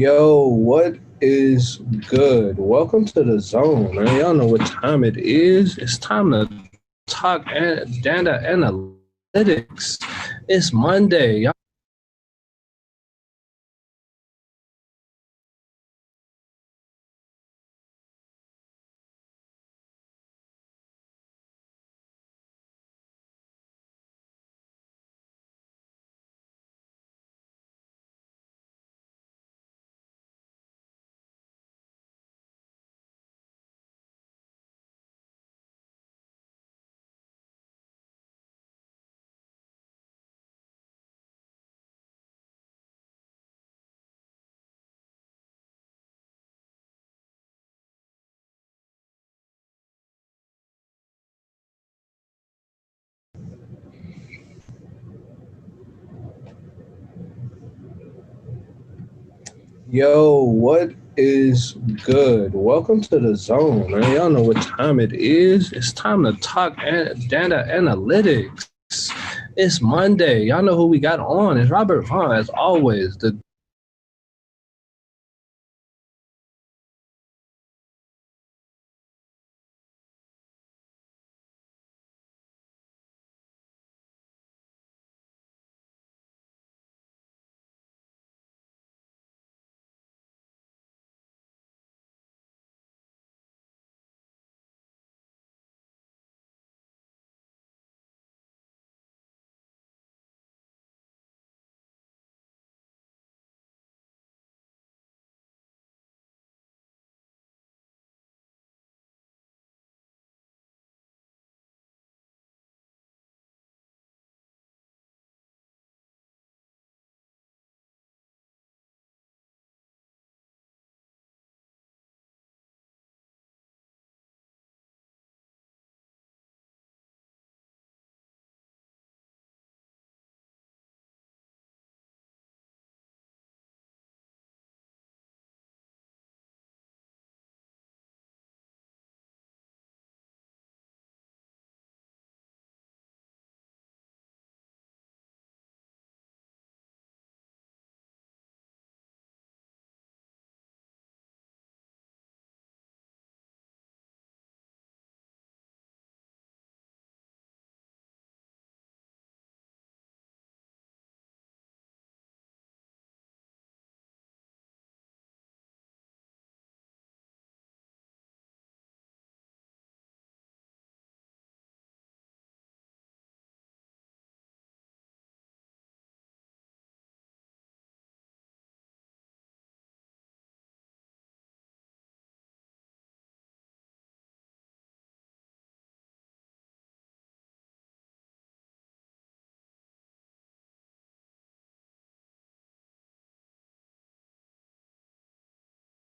Yo, what is good? Welcome to the zone, man. Y'all know what time it is. It's time to talk data analytics. It's Monday. Y'all Yo, what is good? Welcome to the zone, man. Y'all know what time it is. It's time to talk data analytics. It's Monday. Y'all know who we got on. It's Robert Vaughn, as always. The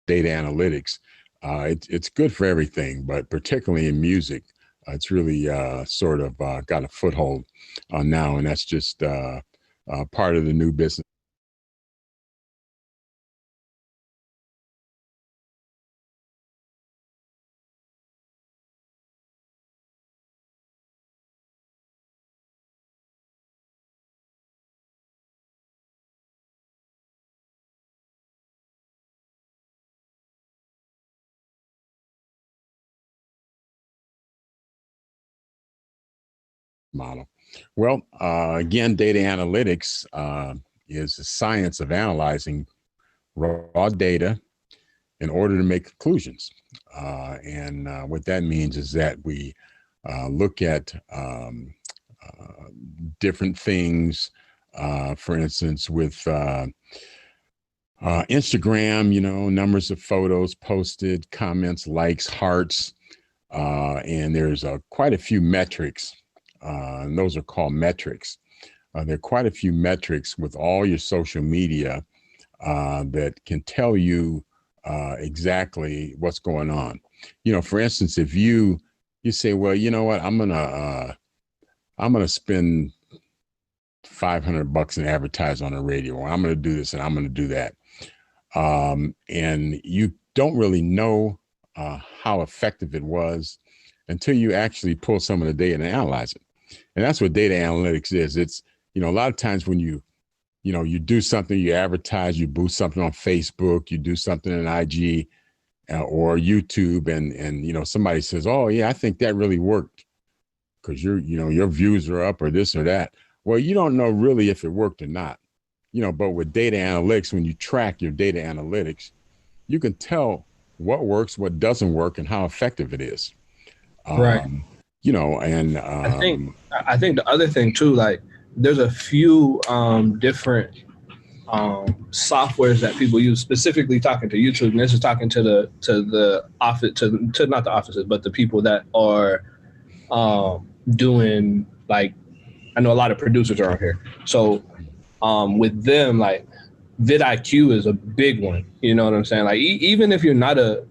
data analytics. It's good for everything, but particularly in music, it's really sort of got a foothold now, and that's just part of the new business model. Well, again, data analytics is the science of analyzing raw data in order to make conclusions. And what that means is that we look at different things. For instance, with Instagram, numbers of photos posted, comments, likes, hearts, and there's quite a few metrics, and those are called metrics. There are quite a few metrics with all your social media that can tell you exactly what's going on. For instance, if you say, well, you know what, I'm gonna spend $500 in advertise on the radio, or I'm gonna do this and I'm gonna do that, and you don't really know how effective it was until you actually pull some of the data and analyze it. And that's what data analytics is. It's, a lot of times when you you do something, you advertise, you boost something on Facebook, you do something in IG or YouTube, and somebody says, "Oh yeah, I think that really worked because your views are up or this or that." Well, you don't know really if it worked or not, but with data analytics, when you track your data analytics, you can tell what works, what doesn't work, and how effective it is. Right. And I think I think the other thing too, like there's a few different softwares that people use, specifically talking to YouTube, and this is talking to the office, to not the offices, but the people that are doing, like, I know a lot of producers are on here, so with them, like vidIQ is a big one. You know what I'm saying? Like even if you're not a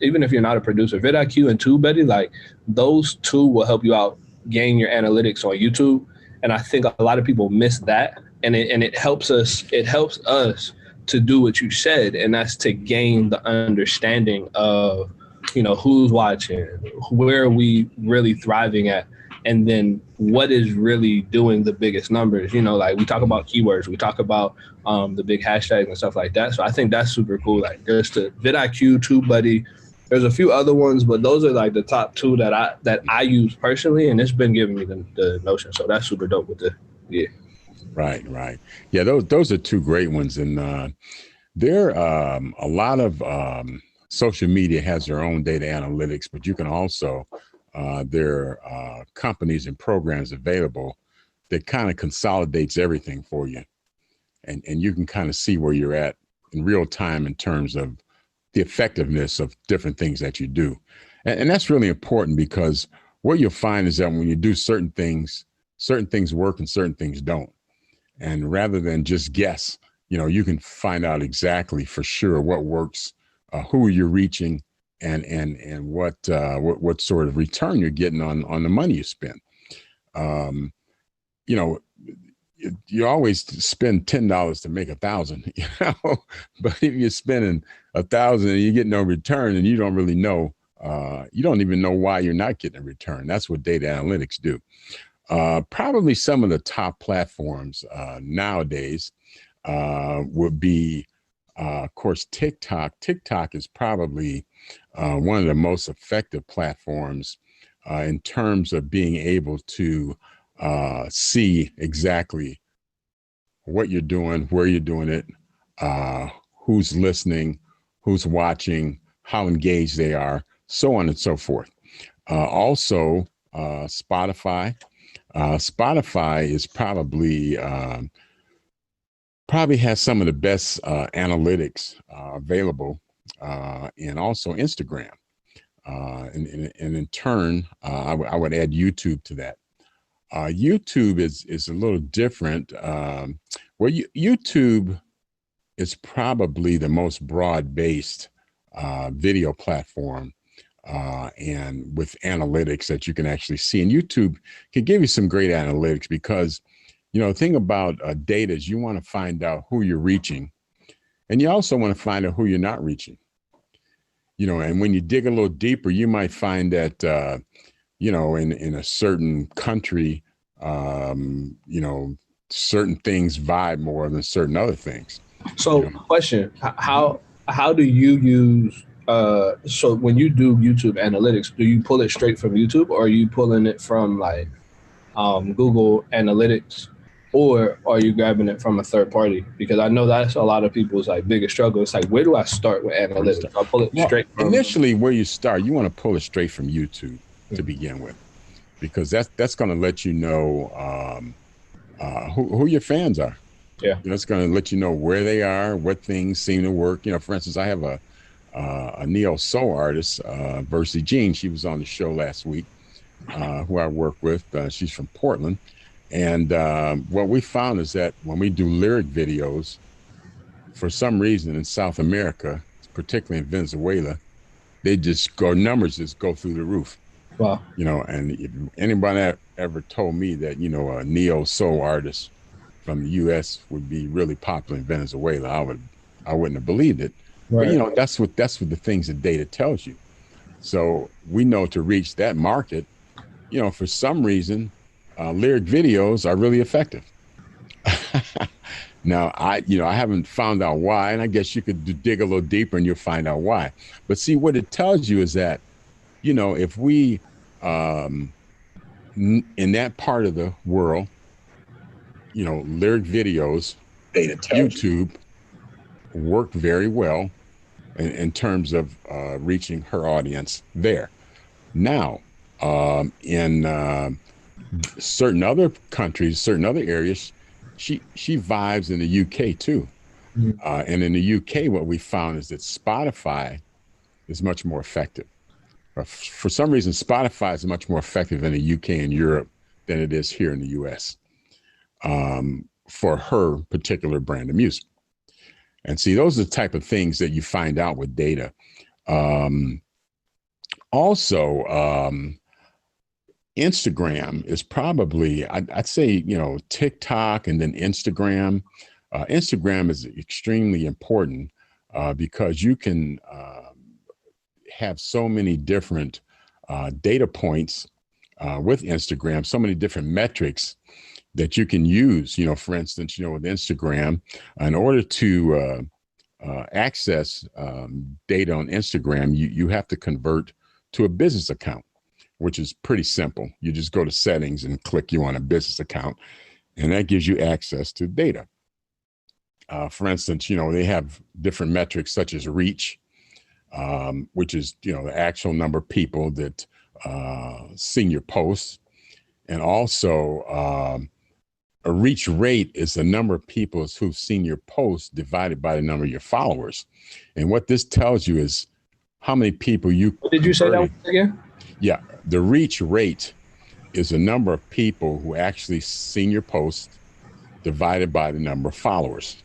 producer, vidIQ and TubeBuddy, like those two will help you out gain your analytics on YouTube. And I think a lot of people miss that, and it helps us. It helps us to do what you said, and that's to gain the understanding of who's watching, where are we really thriving at, and then what is really doing the biggest numbers. Like we talk about keywords, we talk about the big hashtags and stuff like that. So I think that's super cool. Like there's the vidIQ, TubeBuddy. There's a few other ones, but those are like the top two that I use personally, and it's been giving me the notion. So that's super dope with the Right. Yeah, those are two great ones, and there a lot of social media has their own data analytics, but you can also there are companies and programs available that kind of consolidates everything for you, and you can kind of see where you're at in real time in terms of the effectiveness of different things that you do. And that's really important, because what you'll find is that when you do certain things work and certain things don't. And rather than just guess, you can find out exactly for sure what works, who you're reaching, and what sort of return you're getting on the money you spend. You know, you always spend $10 to make 1,000, but if you're spending 1,000 and you get no return, and you don't really know, you don't even know why you're not getting a return. That's what data analytics do. Probably some of the top platforms nowadays would be, of course, TikTok. TikTok is probably one of the most effective platforms in terms of being able to see exactly what you're doing, where you're doing it, who's listening, who's watching, how engaged they are, so on and so forth. Also, Spotify. Spotify is probably has some of the best analytics available, and also Instagram. And in turn, I would add YouTube to that. YouTube is a little different. YouTube is probably the most broad-based video platform, and with analytics that you can actually see. And YouTube can give you some great analytics, because, the thing about data is you want to find out who you're reaching, and you also want to find out who you're not reaching. And when you dig a little deeper, you might find that, in a certain country, certain things vibe more than certain other things. So, question: how do you use? So when you do YouTube analytics, do you pull it straight from YouTube, or are you pulling it from like Google Analytics, or are you grabbing it from a third party? Because I know that's a lot of people's like biggest struggle. It's like, where do I start with analytics? I'll pull it straight from initially where you start. You want to pull it straight from YouTube to begin with, because that's going to let you know who your fans are. Yeah, It's going to let you know where they are, what things seem to work. For instance, I have a neo soul artist, Versi Jean. She was on the show last week, who I work with. She's from Portland. And what we found is that when we do lyric videos, for some reason in South America, particularly in Venezuela, numbers just go through the roof. wow. And if anybody ever told me that, a neo soul artist from the U.S. would be really popular in Venezuela, I wouldn't have believed it. Right. But that's what the things that data tells you. So we know to reach that market, for some reason, lyric videos are really effective. Now, I haven't found out why, and I guess you could dig a little deeper and you'll find out why. But see, what it tells you is that, if we, um, in that part of the world, lyric videos, Data tells you. YouTube work very well in terms of reaching her audience there. Now, in certain other countries, certain other areas, she vibes in the UK too. Mhm. And in the UK, what we found is that Spotify is much more effective. For some reason, Spotify is much more effective in the UK and Europe than it is here in the US for her particular brand of music. And see, those are the type of things that you find out with data. Um, also, Instagram is probably, I'd say, TikTok and then Instagram. Instagram is extremely important because you can have so many different data points with Instagram, so many different metrics that you can use. For instance, with Instagram, in order to access data on Instagram, you have to convert to a business account, which is pretty simple. You just go to settings and click you on a business account, and that gives you access to data. For instance, they have different metrics such as reach, which is, the actual number of people that seen your posts. And also a reach rate is the number of people who've seen your post divided by the number of your followers. And what this tells you is how many people you What did you say that was again? Yeah, the reach rate is the number of people who actually seen your post divided by the number of followers.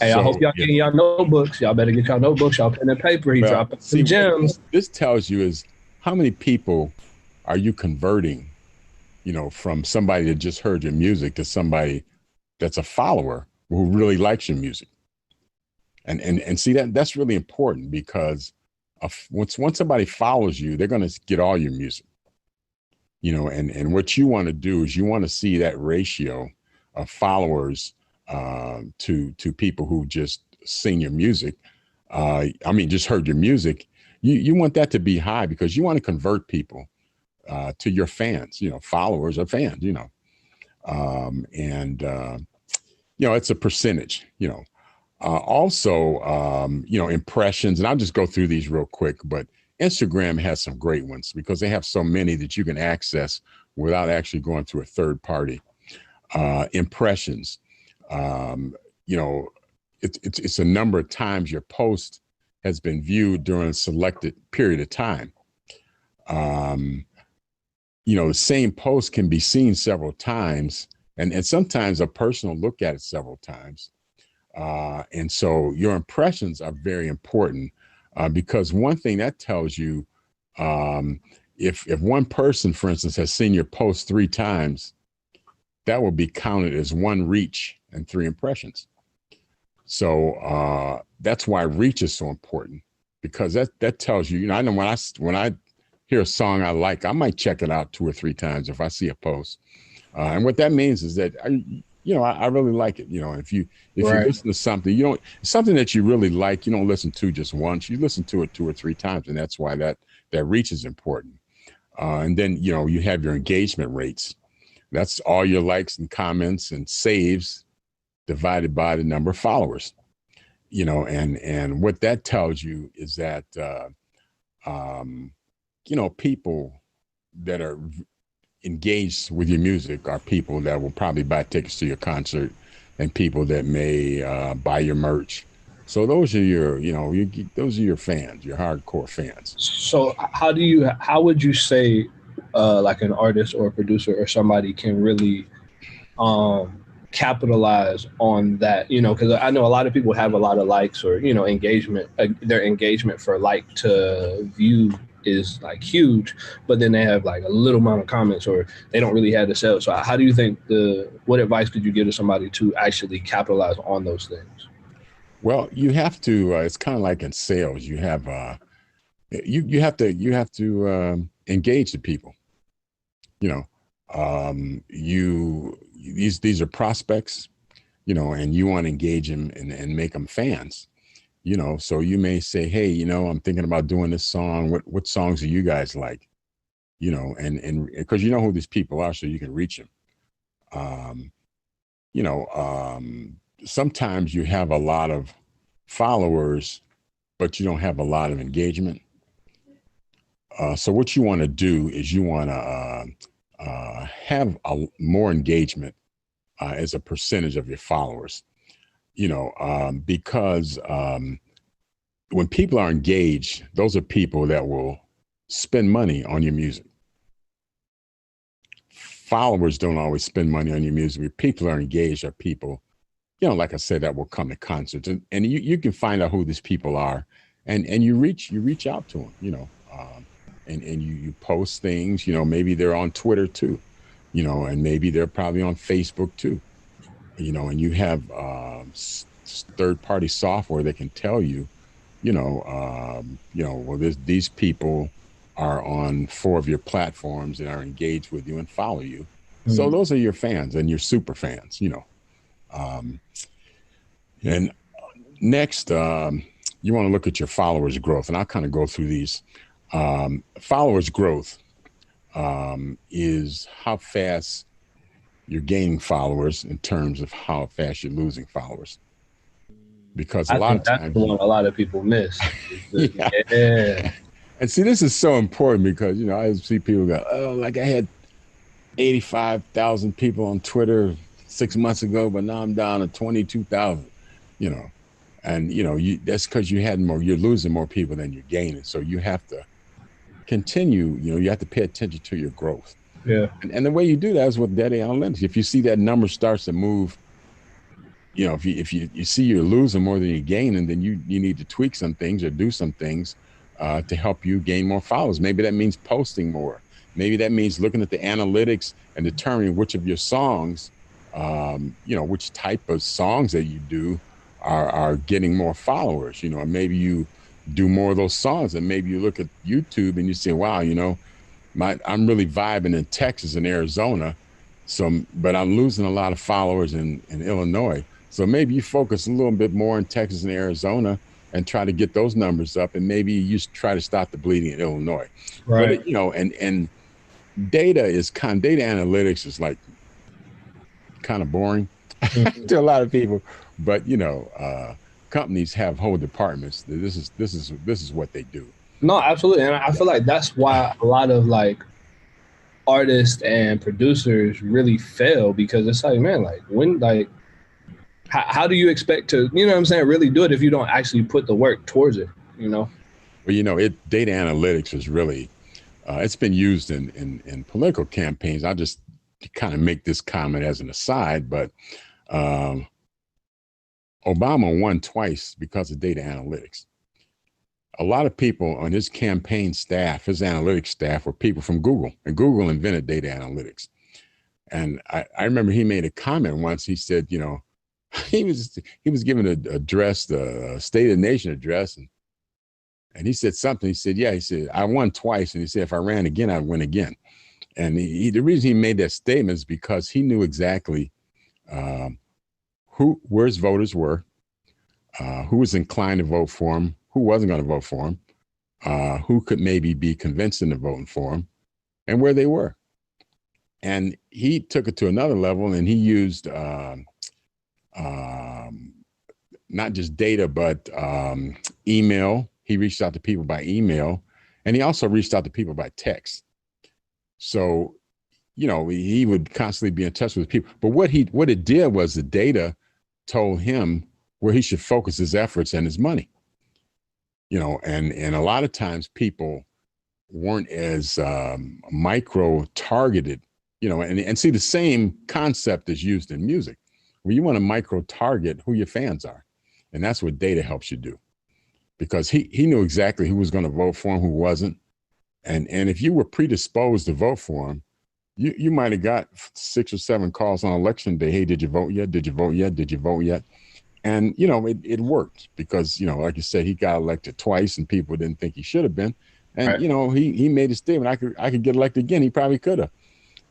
Hey, I hope So y'all getting y'all notebooks. Y'all better get y'all notebooks, y'all pen and paper. He well, dropping see some what gems. this tells you is how many people are you converting, from somebody that just heard your music to somebody that's a follower who really likes your music. And see that's really important because once somebody follows you, they're going to get all your music. And what you want to do is you want to see that ratio of followers to people who just sing your music. Just heard your music. You want that to be high because you want to convert people to your fans. Followers are fans. It's a percentage. Impressions, and I'll just go through these real quick, but Instagram has some great ones because they have so many that you can access without actually going through a third party. Impressions, it's a number of times your post has been viewed during a selected period of time. The same post can be seen several times, and sometimes a person will look at it several times. And so your impressions are very important because one thing that tells you, if one person, for instance, has seen your post 3 times, that will be counted as 1 reach and 3 impressions. So that's why reach is so important because that tells you, I know when I hear a song I like, I might check it out 2 or 3 times if I see a post. And what that means is that I really like it. If you Right. listen to something, something that you really like, you don't listen to just once. You listen to it 2 or 3 times, and that's why that reach is important. And then you have your engagement rates. That's all your likes and comments and saves divided by the number of followers. And what that tells you is that people that are engaged with your music are people that will probably buy tickets to your concert and people that may buy your merch. So those are those are your fans, your hardcore fans. So how would you say like an artist or a producer or somebody can really capitalize on that, because I know a lot of people have a lot of likes or engagement, their engagement for like to view is like huge, but then they have like a little amount of comments or they don't really have to sell. So how do you think what advice could you give to somebody to actually capitalize on those things? Well, you have to it's kind of like in sales. You have you have to engage the people. You these are prospects. and you want to engage them and make them fans, so you may say, hey, I'm thinking about doing this song. What songs do you guys like? And because you know who these people are, so you can reach them. Um, sometimes you have a lot of followers, but you don't have a lot of engagement. So what you want to do is you want to have more engagement as a percentage of your followers, because when people are engaged, those are people that will spend money on your music. Followers don't always spend money on your music. If people are engaged, are people, like I said, that will come to concerts, and you can find out who these people are, and you reach out to them, and you post things, maybe they're on Twitter too, and maybe they're probably on Facebook too, and you have third-party software that can tell you, well, these people are on 4 of your platforms and are engaged with you and follow you. So those are your fans and your super fans, and next, you want to look at your followers growth, and I'll kind of go through these. Followers growth is how fast you're gaining followers in terms of how fast you're losing followers. Because a lot of times, that's what a lot of people miss. Yeah. And see, this is so important because, I see people go, oh, like I had 85,000 people on Twitter 6 months ago, but now I'm down to 22,000, and, that's because you're losing more people than you're gaining. So you have to continue, you have to pay attention to your growth. Yeah. And the way you do that is with data analytics. If you see that number starts to move, if you see you're losing more than you're gaining, then you need to tweak some things or do some things to help you gain more followers. Maybe that means posting more. Maybe that means looking at the analytics and determining which of your songs, which type of songs that you do are getting more followers. Maybe you do more of those songs, and maybe you look at YouTube and you say, wow, I'm really vibing in Texas and Arizona. But I'm losing a lot of followers in Illinois. So maybe you focus a little bit more in Texas and Arizona and try to get those numbers up. And maybe you try to stop the bleeding in Illinois. Right. But, and data analytics is like kind of boring to a lot of people. But, companies have whole departments. This is what they do. No, absolutely. And I feel like that's why a lot of like artists and producers really fail, because it's like, man, like how do you expect to, really do it if you don't actually put the work towards it, Well, data analytics is really, it's been used in political campaigns. I'll just kind of make this comment as an aside, but Obama won twice because of data analytics. A lot of people on his campaign staff, his analytics staff, were people from Google, and Google invented data analytics. And I remember he made a comment once. He said, he was giving an address, the State of the Nation address, and he said something. He said, I won twice, and he said, if I ran again, I'd win again. And the reason he made that statement is because he knew exactly where his voters were, who was inclined to vote for him, who wasn't going to vote for him, who could maybe be convinced into voting for him, and where they were. And he took it to another level, and he used not just data, but email. He reached out to people by email, and he also reached out to people by text. So, he would constantly be in touch with people. But what it did was the data told him where he should focus his efforts and his money. And a lot of times people weren't as micro targeted, and see, the same concept is used in music, where you want to micro target who your fans are. And that's what data helps you do, because he knew exactly who was going to vote for him, who wasn't. And if you were predisposed to vote for him, you might have got 6 or 7 calls on election day. Hey, did you vote yet? Did you vote yet? Did you vote yet? And, it worked because, like you said, he got elected twice and people didn't think he should have been. And, right. He made a statement. I could get elected again. He probably could have.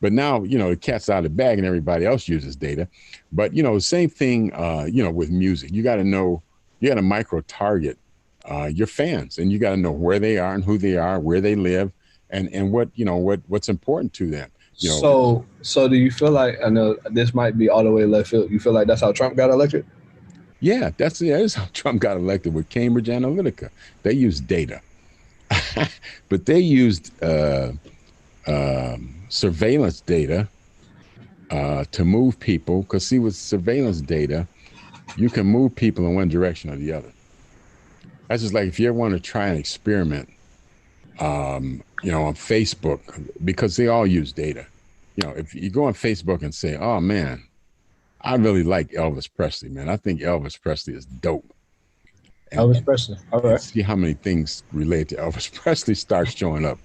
But now, the cat's out of the bag and everybody else uses data. But, the same thing, with music. You got to know, you got to micro target your fans, and you got to know where they are and who they are, where they live, and what's important to them. So do you feel like, I know this might be all the way left field, you feel like that's how Trump got elected? Yeah, that's how Trump got elected with Cambridge Analytica. They used data, but they used surveillance data to move people. Because see, with surveillance data, you can move people in one direction or the other. That's just like if you ever want to try an experiment, on Facebook, because they all use data. If you go on Facebook and say, "Oh man, I really like Elvis Presley, man. I think Elvis Presley is dope," and Elvis and, Presley. All and right. see how many things related to Elvis Presley start showing up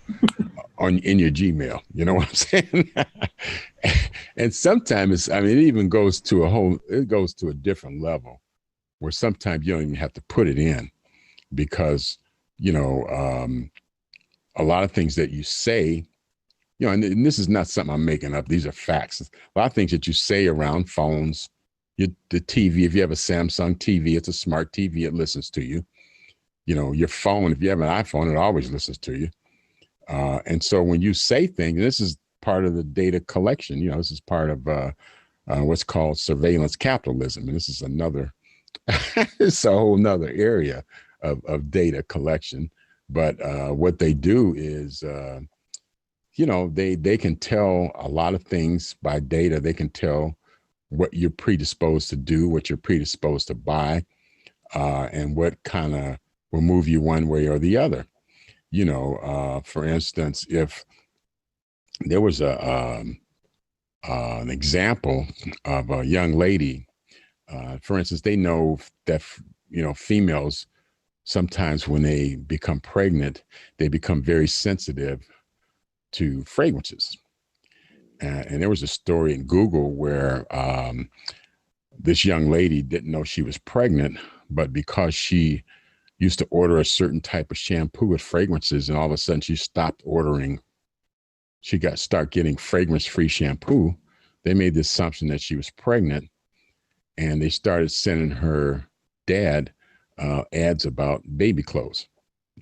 in your Gmail. You know what I'm saying? And sometimes it even goes to a different level where sometimes you don't even have to put it in because, a lot of things that you say, and this is not something I'm making up. These are facts. A lot of things that you say around phones, the TV, if you have a Samsung TV, it's a smart TV, it listens to you. Your phone, if you have an iPhone, it always listens to you. And so when you say things, this is part of the data collection, this is part of what's called surveillance capitalism. And this is it's a whole nother area of data collection. But what they do is, they can tell a lot of things by data. They can tell what you're predisposed to do, what you're predisposed to buy, and what kind of will move you one way or the other. For instance, if there was an example of a young lady, for instance, they know that, females, sometimes when they become pregnant, they become very sensitive to fragrances. And there was a story in Google where this young lady didn't know she was pregnant, but because she used to order a certain type of shampoo with fragrances, and all of a sudden she stopped ordering. She start getting fragrance-free shampoo. They made the assumption that she was pregnant, and they started sending her dad ads about baby clothes.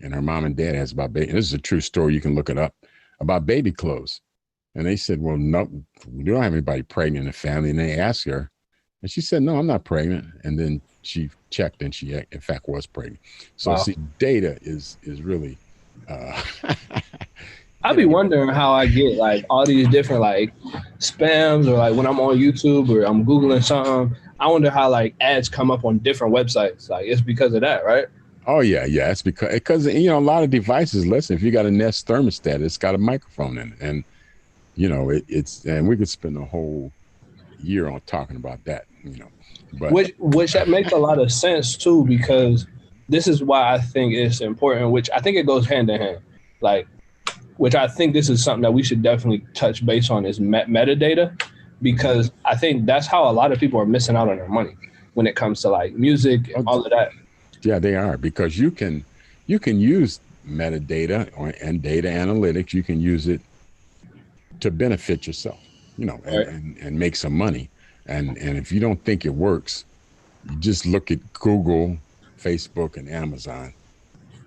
And her mom and dad ads about baby. And this is a true story. You can look it up about baby clothes. And they said, well, no, we don't have anybody pregnant in the family. And they asked her, and she said, no, I'm not pregnant. And then she checked, and she, in fact, was pregnant. So, Wow. see, data is really, uh, I you be know, wondering how I get like all these different like spams, or like when I'm on YouTube or I'm Googling something, I wonder how like ads come up on different websites. Like it's because of that, right? oh, yeah, yeah. It's because, a lot of devices, listen, if you got a Nest thermostat, it's got a microphone in it. And, and we could spend a whole year on talking about that, but Which that makes a lot of sense too, because this is why I think it's important, which I think it goes hand in hand. Like, which I think this is something that we should definitely touch base on is metadata, because I think that's how a lot of people are missing out on their money when it comes to like music and oh, all of that. yeah, they are, because you can use metadata and data analytics. You can use it to benefit yourself, Right? and make some money. And if you don't think it works, you just look at Google, Facebook, and Amazon,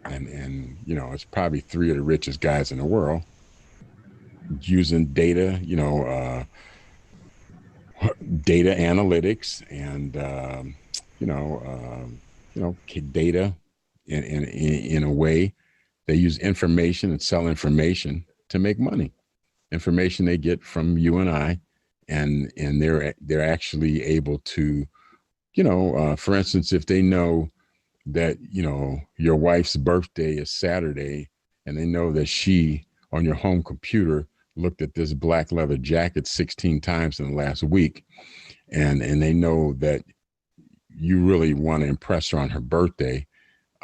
and it's probably three of the richest guys in the world using data, data analytics, and you know, data in a way. They use information and sell information to make money. Information they get from you and I, and they're actually able to, for instance, if they know that your wife's birthday is Saturday, and they know that she on your home computer looked at this black leather jacket 16 times in the last week, and they know that you really want to impress her on her birthday,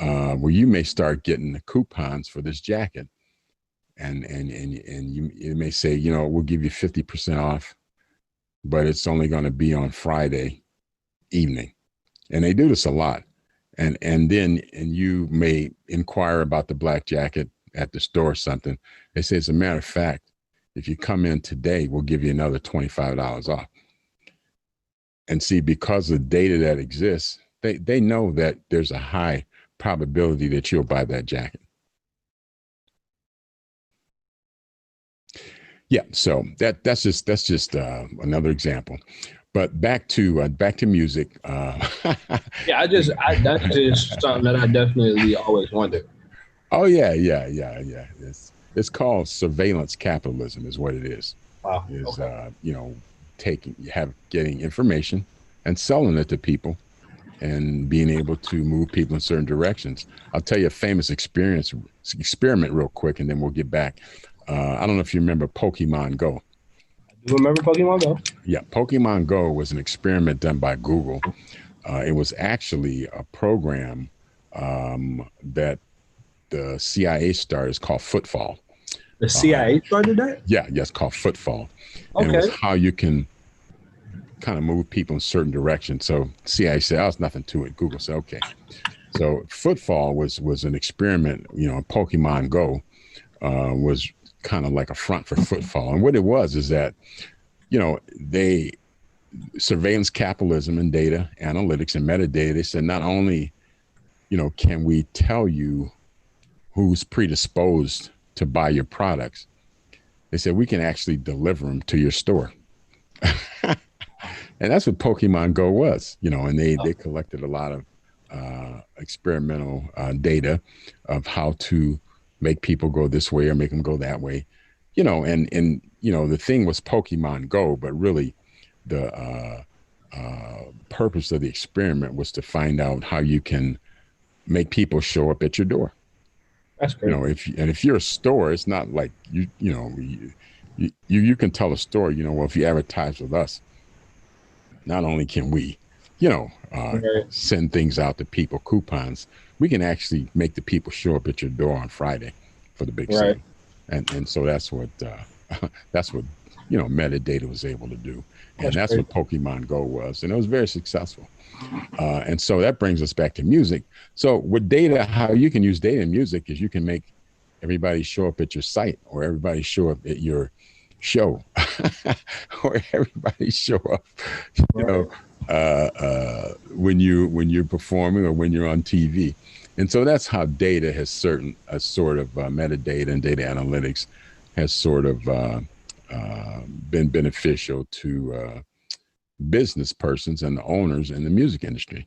well, you may start getting the coupons for this jacket, and you it may say, we'll give you 50% off, but it's only going to be on Friday evening. And they do this a lot. And you may inquire about the black jacket at the store or something. They say, as a matter of fact, If you come in today, we'll give you another $25 off. And see, because of the data that exists, they know that there's a high probability that you'll buy that jacket. Yeah, so that's just another example. But back to music. Yeah, that's just something that I definitely always wondered. Oh yeah. It's called surveillance capitalism, is what it is. Wow. Is Okay. getting information and selling it to people and being able to move people in certain directions. I'll tell you a famous experiment real quick, and then we'll get back. I don't know if you remember Pokemon Go. I do remember Pokemon Go. Yeah, Pokemon Go was an experiment done by Google. It was actually a program that the CIA started. Called Footfall. The CIA started that? Yeah, it's called Footfall. And Okay. it was how you can kind of move people in certain directions. So CIA said, oh, there's nothing to it. Google said, okay. So Footfall was an experiment, Pokemon Go was kind of like a front for Footfall. And what it was is that, they surveillance capitalism and data analytics and metadata. They said, not only, can we tell you who's predisposed to buy your products, they said we can actually deliver them to your store. And that's what Pokemon Go was, and they collected a lot of experimental data of how to make people go this way or make them go that way, and the thing was Pokemon Go, but really the purpose of the experiment was to find out how you can make people show up at your door. That's great. If you're a store, it's not like you can tell a store, well, if you advertise with us, not only can we, send things out to people, coupons, we can actually make the people show up at your door on Friday for the big sale. And so that's what metadata was able to do. And that's what Pokemon Go was. And it was very successful. And so that brings us back to music. So with data, how you can use data in music is you can make everybody show up at your site, or everybody show up at your show, or everybody show up, when you're performing or when you're on TV. And so that's how data has sort of metadata and data analytics has sort of been beneficial to business persons and the owners in the music industry.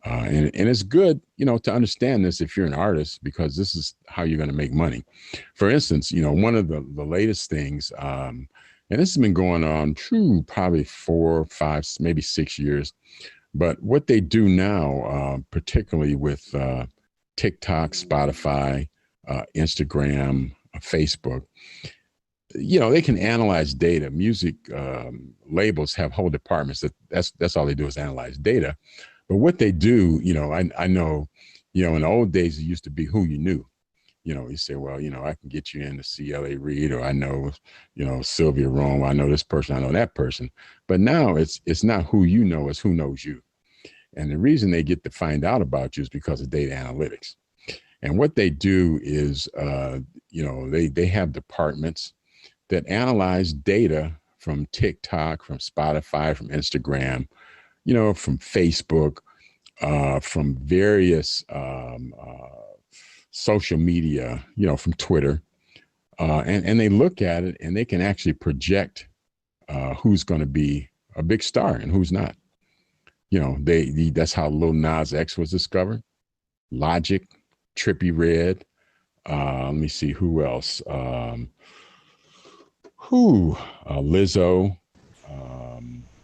And it's good, to understand this if you're an artist, because this is how you're going to make money. For instance, one of the latest things, and this has been going on probably 4, 5, maybe 6 years. But what they do now, particularly with TikTok, Spotify, Instagram, Facebook, they can analyze data. Music labels have whole departments that's all they do is analyze data. But what they do, I know, in the old days, it used to be who you knew. You say, well, I can get you in to see L.A. Reid, or I know, Sylvia Rome. I know this person. I know that person. But now it's not who you know, it's who knows you. And the reason they get to find out about you is because of data analytics. And what they do is, they have departments that analyze data from TikTok, from Spotify, from Instagram, from Facebook, from various social media, from Twitter. And they look at it and they can actually project who's going to be a big star and who's not. That's how Lil Nas X was discovered. Logic, Trippie Redd. Let me see who else. Lizzo.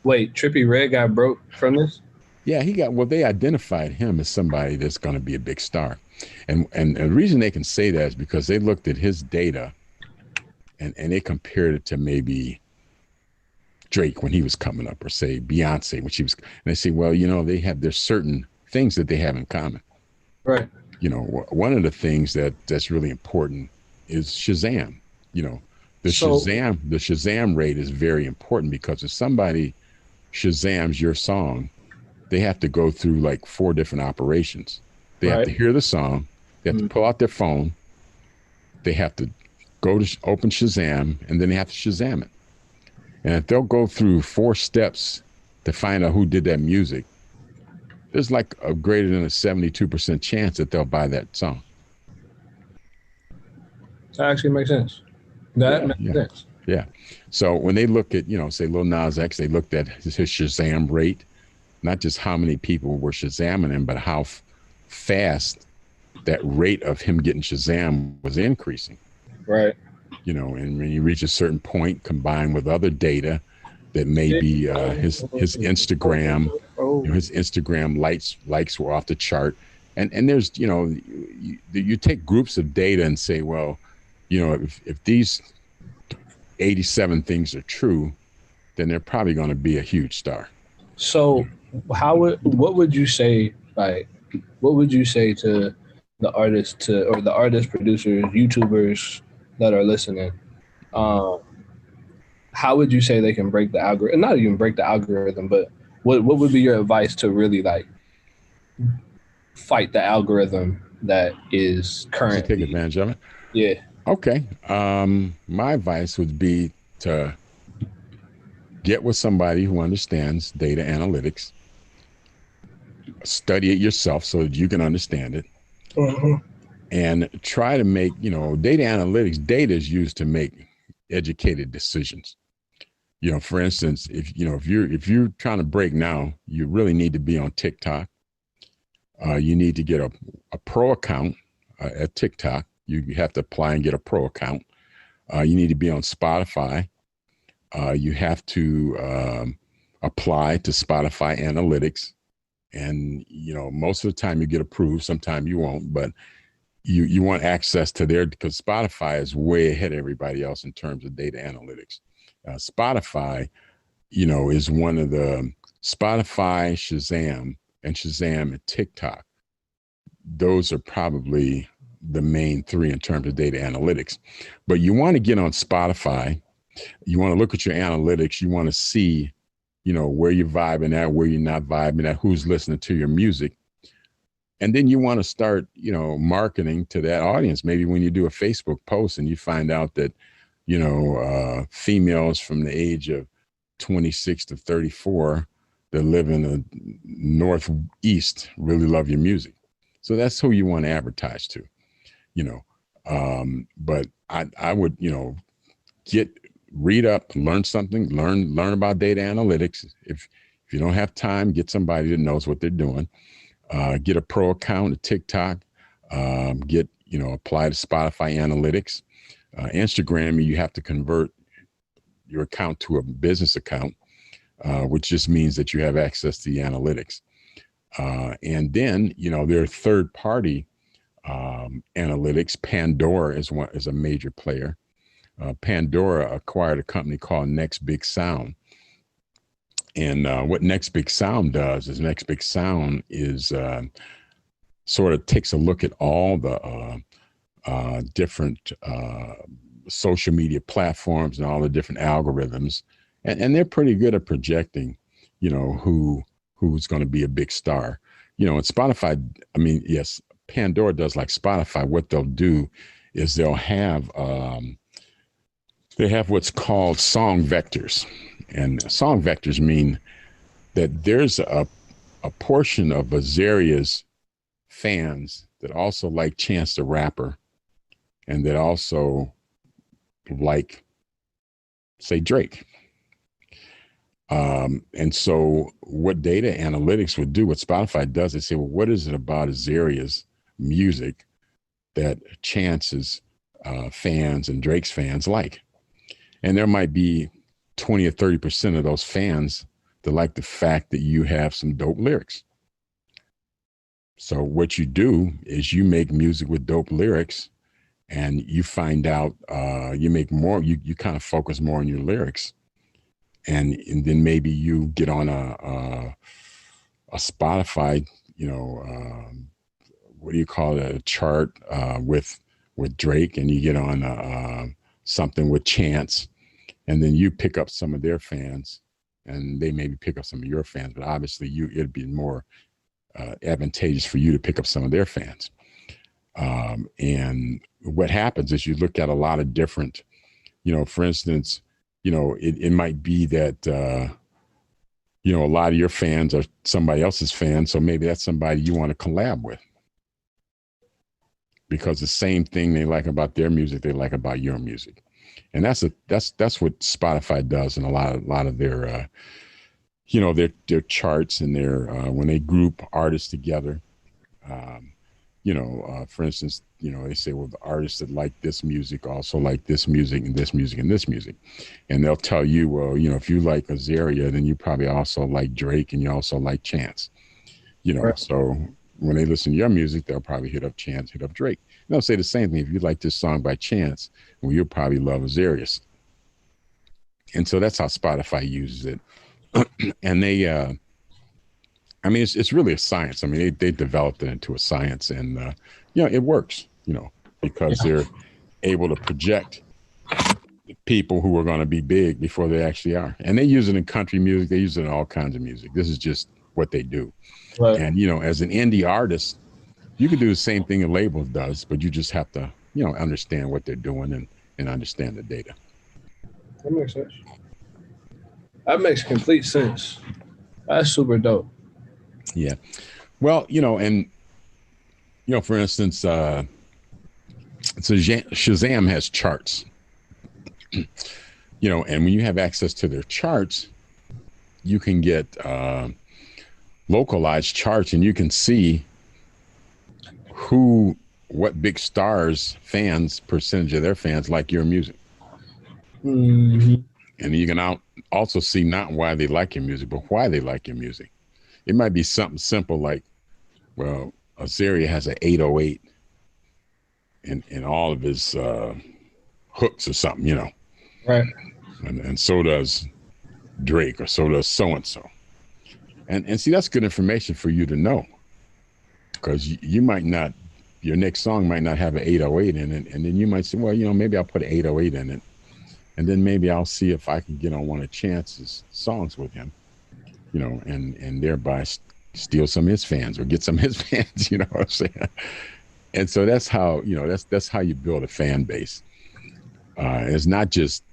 Wait, Trippie Redd got broke from this? Yeah, they identified him as somebody that's going to be a big star. And the reason they can say that is because they looked at his data and they compared it to maybe Drake when he was coming up, or say Beyonce when she was, and they say, well, there's certain things that they have in common. Right. One of the things that's really important is Shazam. The Shazam rate is very important, because if somebody Shazams your song, they have to go through like 4 different operations. They have to hear the song, they have to pull out their phone, they have to go to open Shazam, and then they have to Shazam it. And if they'll go through 4 steps to find out who did that music, there's like a greater than a 72% chance that they'll buy that song. That actually makes sense. That Yeah, makes yeah, sense. yeah. So when they look at, say Lil Nas X, they looked at his Shazam rate, not just how many people were Shazamming him, but how fast that rate of him getting Shazam was increasing. Right. And when you reach a certain point, combined with other data that may be his Instagram, his Instagram likes were off the chart, and there's you take groups of data and say, well, if these 87 things are true, then they're probably going to be a huge star. So, what would you say, what would you say to the artists or the artists, producers, YouTubers that are listening? How would you say they can break the algorithm? Not even break the algorithm, but what would be your advice to really fight the algorithm that is To take currently? advantage of it. Yeah. Okay. My advice would be to get with somebody who understands data analytics, study it yourself so that you can understand it, and try to make, data analytics. Data is used to make educated decisions. For instance, if you're trying to break now, you really need to be on TikTok. You need to get a pro account at TikTok. You have to apply and get a pro account. You need to be on Spotify. You have to apply to Spotify Analytics. And, most of the time you get approved. Sometimes you won't, but you want access to their, because Spotify is way ahead of everybody else in terms of data analytics. Spotify, is one of the Spotify, Shazam, and Shazam and TikTok. Those are probably the main 3 in terms of data analytics. But you want to get on Spotify. You want to look at your analytics. You want to see, where you're vibing at, where you're not vibing at, who's listening to your music. And then you want to start, marketing to that audience. Maybe when you do a Facebook post and you find out that, females from the age of 26 to 34 that live in the Northeast really love your music. So that's who you want to advertise to, but I would, read up, learn something, learn about data analytics. If you don't have time, get somebody that knows what they're doing. Get a pro account at TikTok. Apply to Spotify Analytics. Instagram, you have to convert your account to a business account, which just means that you have access to the analytics. And then, there are third-party analytics. Pandora is a major player. Pandora acquired a company called Next Big Sound. And what Next Big Sound does is Next Big Sound is sort of takes a look at all the different social media platforms and all the different algorithms. And they're pretty good at projecting, who's going to be a big star. And Spotify, yes, Pandora does like Spotify. What they'll do is they have what's called song vectors. And song vectors mean that there's a portion of Azaria's fans that also like Chance the Rapper and that also like, say, Drake. And so what data analytics would do, what Spotify does, they say, well, what is it about Azaria's music that Chance's fans and Drake's fans like? And there might be 20 or 30% of those fans that like the fact that you have some dope lyrics. So what you do is you make music with dope lyrics and you find out, you make more, you kind of focus more on your lyrics. And then maybe you get on a Spotify, what do you call it, a chart with Drake, and you get on something with Chance, and then you pick up some of their fans, and they maybe pick up some of your fans, but obviously it'd be more advantageous for you to pick up some of their fans. And what happens is you look at a lot of different, for instance, it might be that, a lot of your fans are somebody else's fans. So maybe that's somebody you want to collab with, because the same thing they like about their music, they like about your music. And that's what Spotify does in a lot of their, their charts and their, when they group artists together. For instance, they say, well, the artists that like this music also like this music and this music and this music. And they'll tell you, well, if you like Azaria, then you probably also like Drake and you also like Chance, Right. So when they listen to your music, they'll probably hit up Chance, hit up Drake. And they'll say the same thing. If you like this song by Chance, well, you'll probably love Azaria. And so that's how Spotify uses it. And they, it's really a science. They developed it into a science, and it works. Because they're able to project people who are going to be big before they actually are. And they use it in country music. They use it in all kinds of music. This is just what they do. Right. And as an indie artist, you can do the same thing a label does, but you just have to understand what they're doing and understand the data. That makes sense. That makes complete sense. That's super dope. Yeah. Well, and for instance, so Shazam has charts, and when you have access to their charts, you can get localized charts, and you can see what big stars percentage of their fans like your music. Mm-hmm. And you can also see not why they like your music, but why they like your music. It might be something simple like, well, Azaria has an 808 in all of his hooks or something, Right. And so does Drake, or so does so-and-so. And see, that's good information for you to know, because you might not, your next song might not have an 808 in it. And then you might say, well, maybe I'll put an 808 in it. And then maybe I'll see if I can get on one of Chance's songs with him, and thereby steal some of his fans or get some of his fans, you know what I'm saying? And so that's how, that's how you build a fan base. It's not just,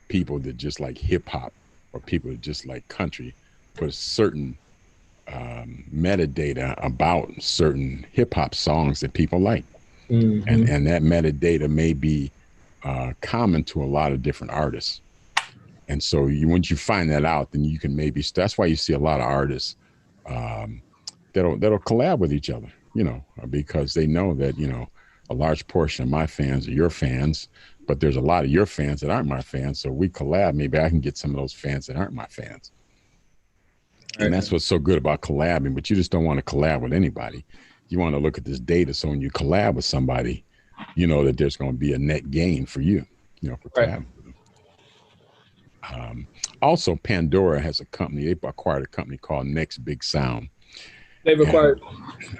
people that just like hip hop or people that just like country, but a certain metadata about certain hip hop songs that people like. Mm-hmm. And that metadata may be common to a lot of different artists. And so once you find that out, then you can that's why you see a lot of artists that'll collab with each other, because they know that, a large portion of my fans are your fans, but there's a lot of your fans that aren't my fans. So we collab, maybe I can get some of those fans that aren't my fans. Right. And that's what's so good about collabing, but you just don't want to collab with anybody. You want to look at this data. So when you collab with somebody, you know that there's going to be a net gain for you, for collabing with them. Also, Pandora has a company. They acquired a company called Next Big Sound. They've acquired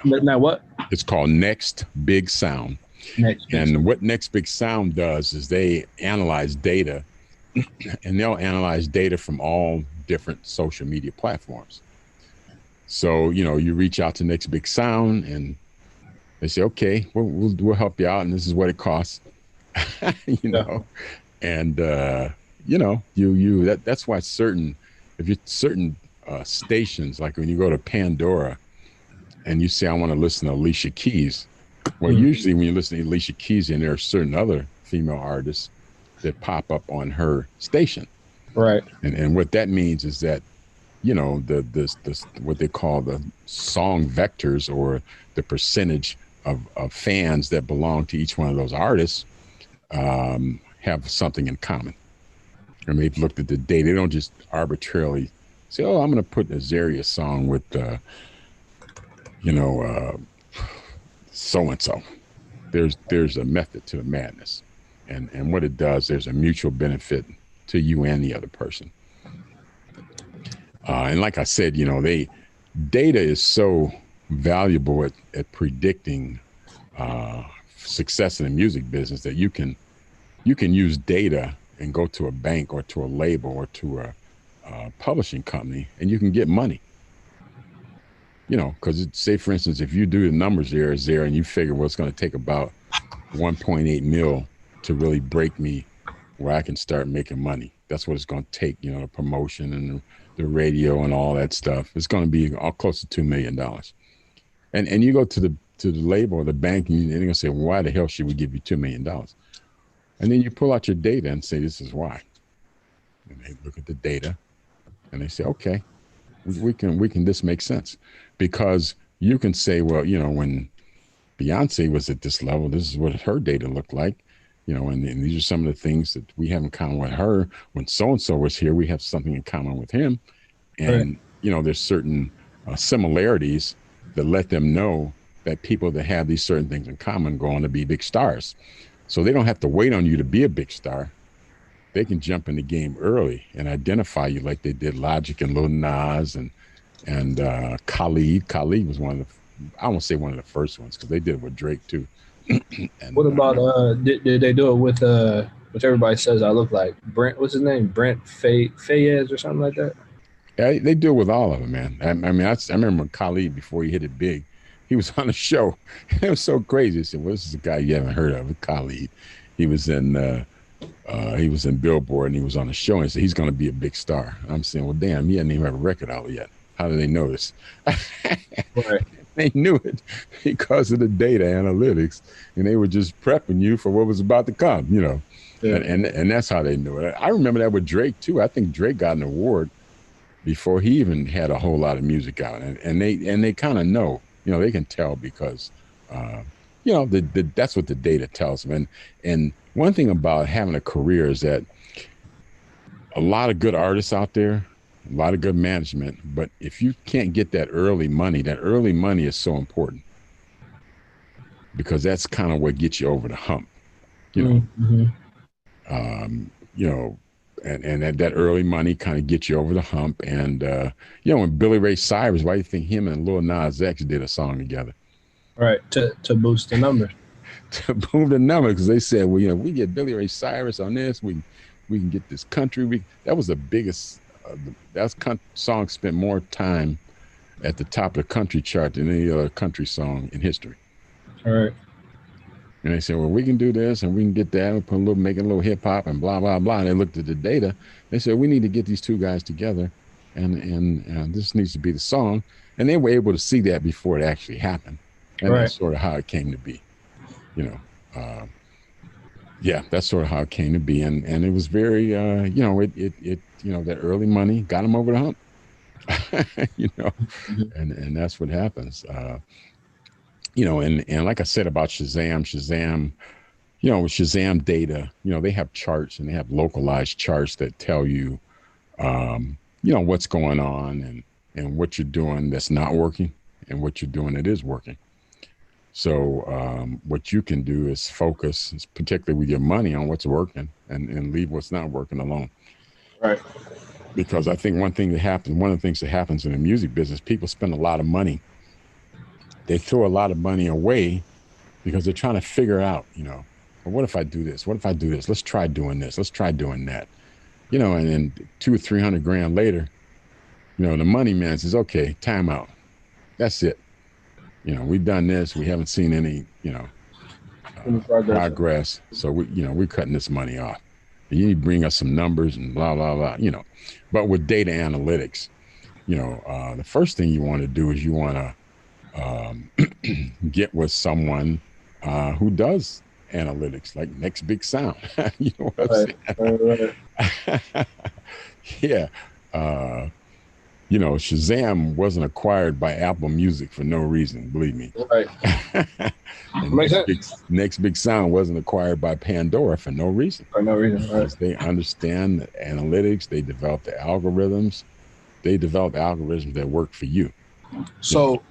now what? It's called Next Big Sound. What Next Big Sound does is they analyze data, and they'll analyze data from all different social media platforms. So, you reach out to Next Big Sound and they say, okay, we'll help you out, and this is what it costs, and that's why certain stations, like when you go to Pandora and you say, I want to listen to Alicia Keys. Well, usually when you listen to Alicia Keys, and there are certain other female artists that pop up on her station. Right. And what that means is that, the what they call the song vectors, or the percentage of fans that belong to each one of those artists have something in common. And they've looked at the data. They don't just arbitrarily say, oh, I'm going to put a Azaria song with, so-and-so. There's a method to the madness. And what it does, there's a mutual benefit to you and the other person. And like I said, data is so valuable at predicting success in the music business that you can use data and go to a bank or to a label or to a publishing company, and you can get money. you know, because say for instance, if you do the numbers there is there, and you figure well, it's going to take about 1.8 mil to really break me where I can start making money. That's what it's going to take, you know, the promotion and the radio and all that stuff. It's going to be all close to $2 million. And you go to the label or the bank, and they're going to say, well, why the hell should we give you $2 million? And then you pull out your data and say, this is why. And they look at the data and they say, okay, we can, this makes sense. Because you can say, well, you know, when Beyonce was at this level, this is what her data looked like, you know, and these are some of the things that we have in common with her. When so-and-so was here, we have something in common with him. And, Right. you know, there's certain similarities that let them know that people that have these certain things in common go on to be big stars. So they don't have to wait on you to be a big star. They can jump in the game early and identify you like they did Logic and Lil Nas and Khalid. Khalid was one of the, I won't say one of the first ones because they did it with Drake too. What And about did they do it with which everybody says I look like Brent? What's his name? Brent Fayez or something like that. yeah, they deal with all of them, man. I mean, I remember Khalid before he hit it big. He was on a show. It was so crazy. I said, "Well, this is a guy you haven't heard of, Khalid." He was in Billboard, and he was on a show, and he said he's going to be a big star. I'm saying, well, damn, he hadn't even have a record out yet. How do they know this? Right. They knew it because of the data analytics, and they were just prepping you for what was about to come, you know. Yeah. And that's how they knew it. I remember that with Drake too. I think Drake got an award before he even had a whole lot of music out, and they kind of know, you know, they can tell because, you know, that's what the data tells them. And one thing about having a career is that a lot of good artists out there, a lot of good management, but if you can't get that early money is so important because that's kind of what gets you over the hump, you know. Mm-hmm. You know, and that early money kind of gets you over the hump. And you know, when Billy Ray Cyrus, why do you think him and Lil Nas X did a song together? Right. To boost the numbers. To boom the number, because they said, well, you know, we get Billy Ray Cyrus on this, we can get this country. That was the biggest. Song spent more time at the top of the country chart than any other country song in history. All right. And they said, well, we can do this and we can get that and make a little hip hop and blah, blah, blah. And they looked at the data. They said, we need to get these two guys together and this needs to be the song. And they were able to see that before it actually happened. And that's sort of how it came to be, you know. Yeah, that's sort of how it came to be. And it was very, you know, you know, that early money got them over the hump, you know, and that's what happens. You know, and like I said about Shazam, you know, with Shazam data, you know, they have charts and they have localized charts that tell you, you know, what's going on and what you're doing that's not working and what you're doing that is working. So what you can do is focus, particularly with your money, on what's working and leave what's not working alone. Right. Because I think one of the things that happens in the music business, people spend a lot of money. They throw a lot of money away because they're trying to figure out, you know, well, what if I do this? What if I do this? Let's try doing this. Let's try doing that. You know, and then 200 or 300 grand later, you know, the money man says, okay, time out. That's it. You know, we've done this. We haven't seen any, you know, progress. So we're cutting this money off. You need to bring us some numbers and blah, blah, blah, you know. But with data analytics, you know, the first thing you want to do is you want to get with someone who does analytics, like Next Big Sound. You know what I'm saying? Right. Yeah. You know, Shazam wasn't acquired by Apple Music for no reason, believe me. Right. Next Big Sound wasn't acquired by Pandora for no reason. For no reason, right. Because they understand the analytics, they develop the algorithms, that work for you. So,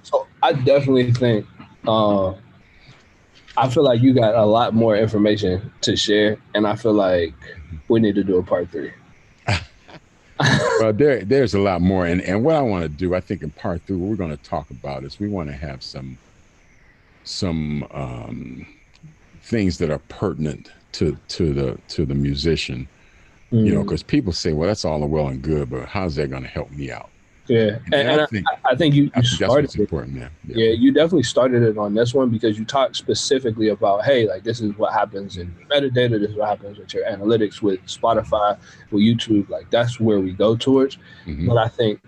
so I definitely think, I feel like you got a lot more information to share, and I feel like we need to do a part 3. Well, there's a lot more, and what I want to do, I think in part 3, what we're going to talk about is we want to have some things that are pertinent to the musician, you know, because people say, well, that's all well and good, but how's that going to help me out? Yeah, And I think I think you that's started what's it. important, man. Yeah. Yeah, you definitely started it on this one because you talked specifically about, hey, like this is what happens in metadata, this is what happens with your analytics, with Spotify, with YouTube. Like that's where we go towards. Mm-hmm. But I think,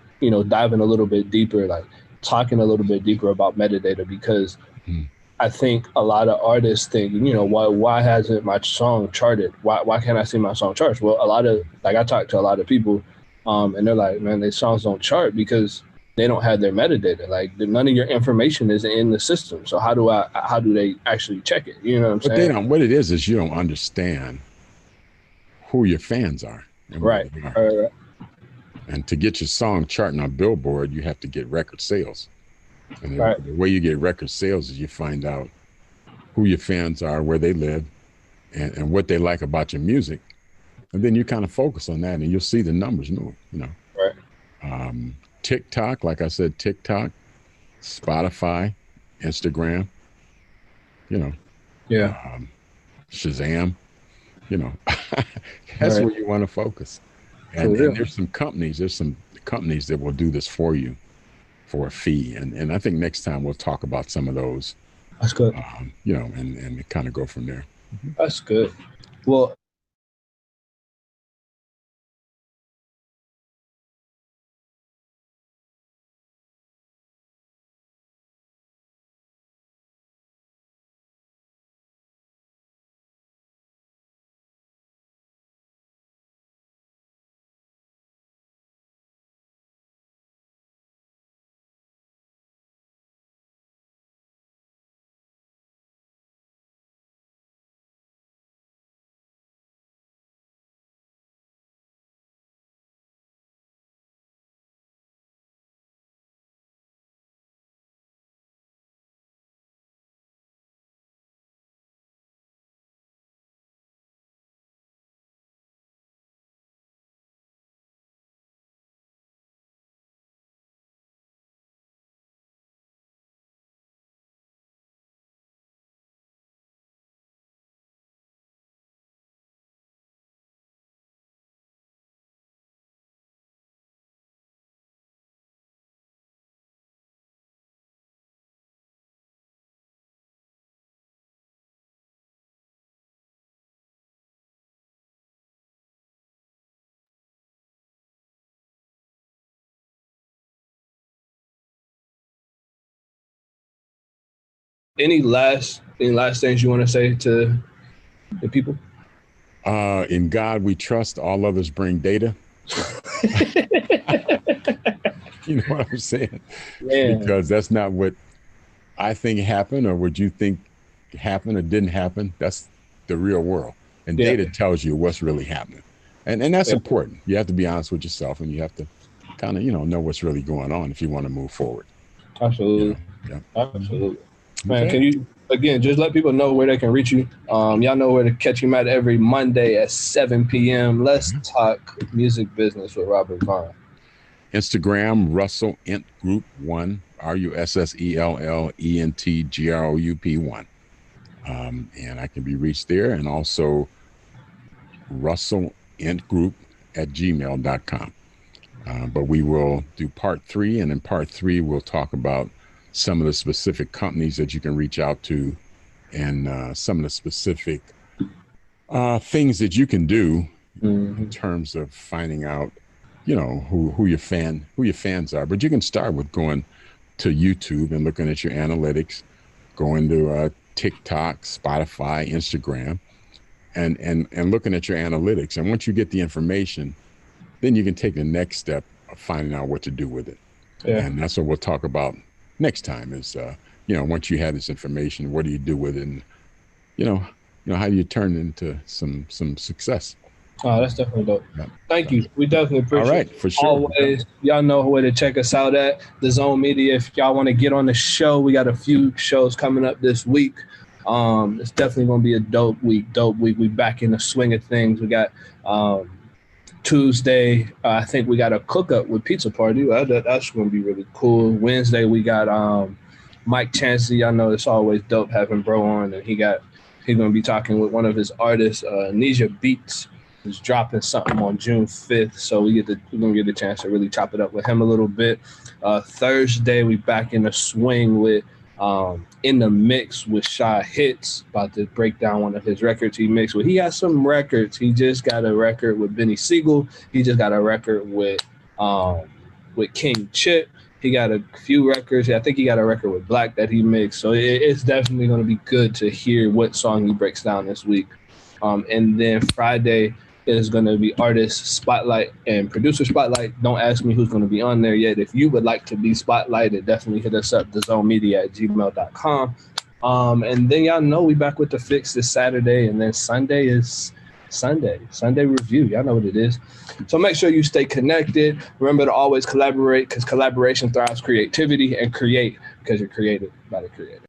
diving a little bit deeper, like talking a little bit deeper about metadata, because Mm-hmm. I think a lot of artists think, why hasn't my song charted? Why can't I see my song charts? Well, a lot of, like, I talk to a lot of people, and they're like, man, their songs don't chart because they don't have their metadata. Like none of your information is in the system. So how do they actually check it? You know what I'm But they saying? don't. What it is you don't understand who your fans are and where Right. they are. And to get your song charting on Billboard, you have to get record sales. And Right. the way you get record sales is you find out who your fans are, where they live, and what they like about your music. And then you kind of focus on that and you'll see the numbers move, Right. TikTok, like I said, TikTok, Spotify, Instagram, you know, Yeah. Shazam, you know, that's Right. where you want to focus. For And real. there's some companies that will do this for you for a fee. And I think next time we'll talk about some of those, That's good. And kind of go from there. That's good. Well, any last things you want to say to the people? In God we trust, all others bring data. You know what I'm saying? Yeah. Because that's not what I think happened or what you think happened or didn't happen. That's the real world. And Yeah. data tells you what's really happening. And that's Yeah. important. You have to be honest with yourself and you have to kind of, know what's really going on if you want to move forward. Absolutely. Yeah. Absolutely. Man, Okay. can you again just let people know where they can reach you? Y'all know where to catch him at every Monday at 7 p.m. Let's talk music business with Robert Vaughn. Instagram, Russell Ent Group 1, RussellEntGroup 1. And I can be reached there. And also RussellEntGroup@gmail.com. But we will do part 3. And in part 3, we'll talk about some of the specific companies that you can reach out to and some of the specific things that you can do in terms of finding out, who your fans are. But you can start with going to YouTube and looking at your analytics, going to TikTok, Spotify, Instagram, and looking at your analytics. And once you get the information, then you can take the next step of finding out what to do with it. Yeah. And that's what we'll talk about next time is, once you have this information, what do you do with it? And, how do you turn it into some success? Oh, that's definitely dope. Yeah. Thank you. We definitely appreciate All right, it. for sure. Always, y'all know where to check us out at The Zone Media. If y'all want to get on the show, we got a few shows coming up this week. It's definitely going to be a dope week. We back in the swing of things. We got Tuesday, I think we got a cook up with Pizza Party. That's going to be really cool. Wednesday, we got Mike Chancey. I know it's always dope having bro on, and he's going to be talking with one of his artists, Nisha Beats. is dropping something on June 5th, so we're gonna get the chance to really chop it up with him a little bit. Thursday, we back in the swing with In the Mix with Shy Hits, about to break down one of his records he mixed with. He got some records. He just got a record with Benny Siegel. He just got a record with King Chip. He got a few records. I think he got a record with Black that he mixed. So it's definitely going to be good to hear what song he breaks down this week. And then Friday is going to be artist spotlight and producer spotlight. Don't ask me who's going to be on there yet. If you would like to be spotlighted, definitely hit us up, thezonemedia@gmail.com. And then y'all know we back with the fix this Saturday, and then Sunday is Sunday review. Y'all know what it is. So make sure you stay connected. Remember to always collaborate, because collaboration thrives creativity, and create because you're created by the creator.